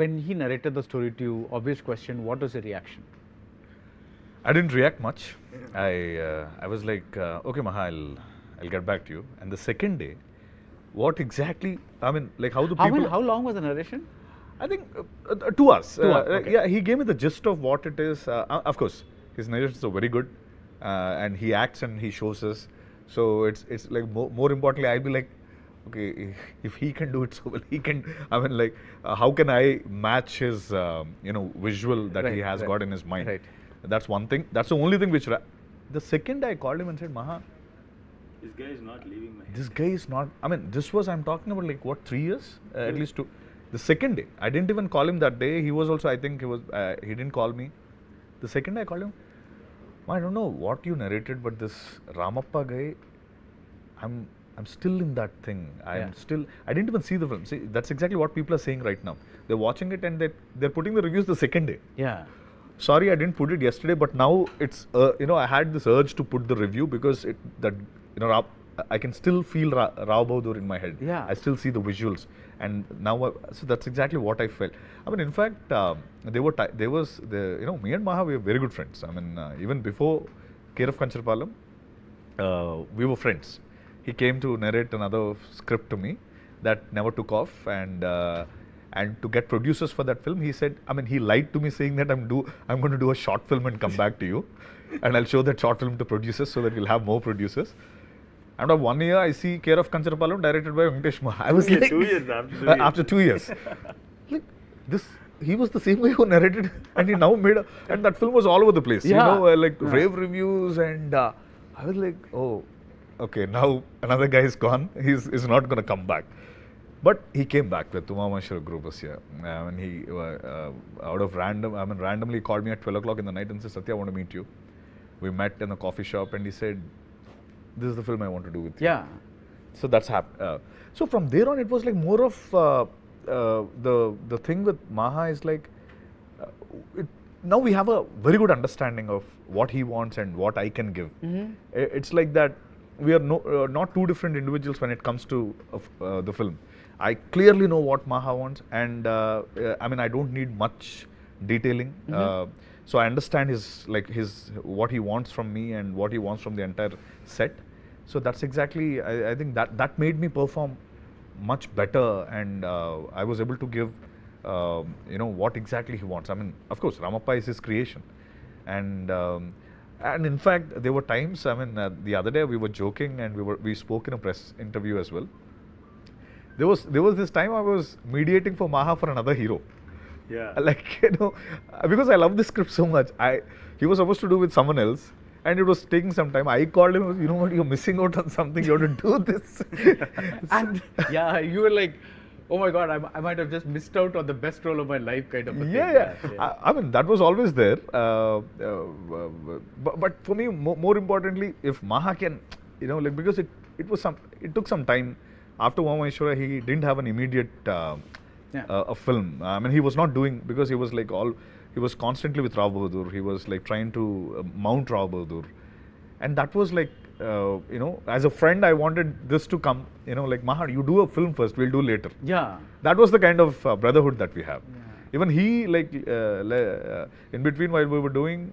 when he narrated the story to you, obvious question, what was your reaction? I didn't react much. I was like, okay, Maha, I'll get back to you. And the second day, what exactly? I mean, like how the people. How long was the narration? I think 2 hours. 2 hours. Okay. Yeah, he gave me the gist of what it is. Of course, his narrations are very good, and he acts and he shows us. So it's like more importantly, I'll be like, okay, if he can do it so well, he can. I mean, like, how can I match his visual that he has got in his mind? Right. That's one thing. That's the only thing which. The second I called him and said, Maha, this guy is not leaving my head. this guy is not. I mean, this was, I'm talking about like what, 3 years at least two. The second day, I didn't even call him that day. He was also, I think, he didn't call me. The second day I called him, I don't know what you narrated, but this Ramappa guy, I'm still in that thing. I didn't even see the film. See, that's exactly what people are saying right now. They're watching it and they're putting the reviews the second day. Yeah. Sorry, I didn't put it yesterday, but now it's, I had this urge to put the review because I can still feel Rao Bahadur in my head. Yeah. I still see the visuals. And now, so that's exactly what I felt. I mean, in fact, me and Maha, we were very good friends. I mean, even before Care of Kancharpalam, we were friends. He came to narrate another script to me that never took off, and to get producers for that film, he said, I mean, he lied to me saying that I'm going to do a short film and come back to you, and I'll show that short film to producers so that we'll have more producers. And after 1 year, I see Care of Kancharpalam directed by Venkatesh Maha. I was like, 2 years after 2 years. Like this, he was the same guy who narrated, and he now made and that film was all over the place. Yeah. Rave reviews, and I was like, oh, okay, now another guy is gone. He's not going to come back. But he came back with Tumamashra Grubasya. When he randomly called me at 12 o'clock in the night and said, Satya, I want to meet you. We met in a coffee shop, and he said, this is the film I want to do with you. Yeah. So that's happened. So from there on, it was like more of the thing with Maha is like, now we have a very good understanding of what he wants and what I can give. Mm-hmm. It's like that we are not two different individuals when it comes to the film. I clearly know what Maha wants, and I mean, I don't need much detailing. Mm-hmm. So I understand what he wants from me and what he wants from the entire set. So that's exactly, I think that made me perform much better, and I was able to give what exactly he wants. I mean, of course, Ramappa is his creation, and in fact there were times. I mean, the other day we were joking, and we spoke in a press interview as well. There was this time I was mediating for Maha for another hero. Yeah. Like, because I love this script so much. He was supposed to do with someone else, and it was taking some time. I called him, you know what, you're missing out on something, you have to do this. And yeah, you were like, oh my God, I might have just missed out on the best role of my life kind of a thing. Yeah. I mean, that was always there. But for me, more importantly, if Maha can, because it took some time. After Vamashwara, he didn't have an immediate a film. I mean, he was not doing, because he was like he was constantly with Rao Bahadur. He was like trying to mount Rao Bahadur. And that was like, as a friend, I wanted this to come, like, Maha, you do a film first, we'll do later. Yeah. That was the kind of brotherhood that we have. Yeah. Even he, like, in between while we were doing,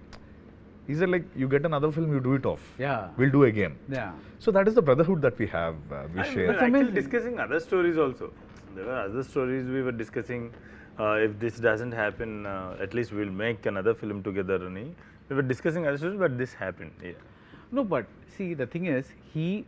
he said, like, you get another film, you do it off. Yeah. We'll do again. Yeah. So that is the brotherhood that we have, we share. We were actually discussing other stories also. There were other stories we were discussing. If this doesn't happen, at least we'll make another film together. We were discussing other stories, but this happened. Yeah. No, but see, the thing is, he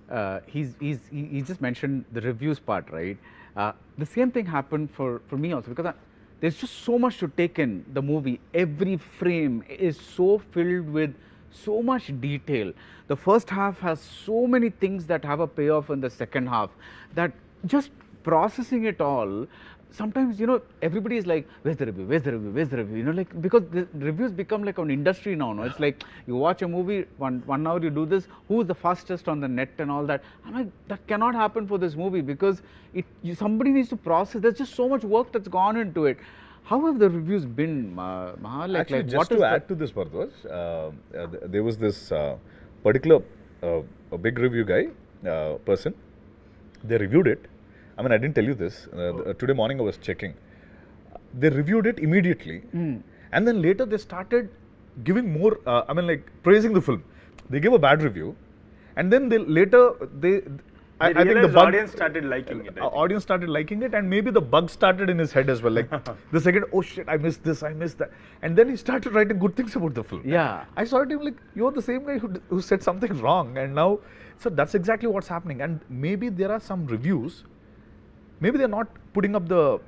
just mentioned the reviews part, right? The same thing happened for me also, because there's just so much to take in the movie. Every frame is so filled with so much detail. The first half has so many things that have a payoff in the second half, that just processing it all, sometimes, everybody is like, where's the review, where's the review, where's the review, like, because the reviews become like an industry now, no? It's like, you watch a movie, one hour you do this, who's the fastest on the net and all that. I'm like, that cannot happen for this movie, because somebody needs to process. There's just so much work that's gone into it. How have the reviews been, Maha? Actually, just to add to this, Baradwaj, there was this particular a big review guy, person. They reviewed it. I mean, I didn't tell you this. Today morning I was checking. they reviewed it immediately, and then later they started giving more. I mean, like praising the film. They gave a bad review, and then I think the audience started liking it. Audience started liking it, and maybe the bug started in his head as well. Like the second, oh shit, I missed this, I missed that, and then he started writing good things about the film. Yeah. I saw him like, you're the same guy who said something wrong, and now, so that's exactly what's happening. And maybe there are some reviews. Maybe they're not putting up the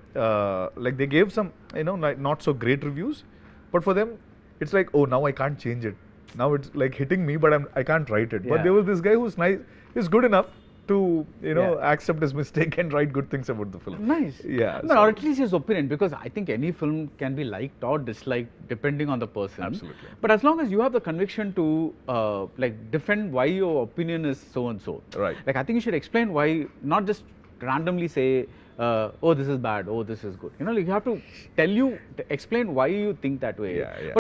like they gave some like not so great reviews, but for them, it's like, oh, now I can't change it. Now it's like hitting me, but I can't write it. Yeah. But there was this guy who's nice, he's good enough to Yeah. accept his mistake and write good things about the film. Nice. Yeah. No, or at least his opinion, because I think any film can be liked or disliked depending on the person. Absolutely. But as long as you have the conviction to like defend why your opinion is so and so. Right. Like I think you should explain why, not just randomly say, oh, this is bad, oh, this is good. Like you have to explain why you think that way. Yeah, yeah.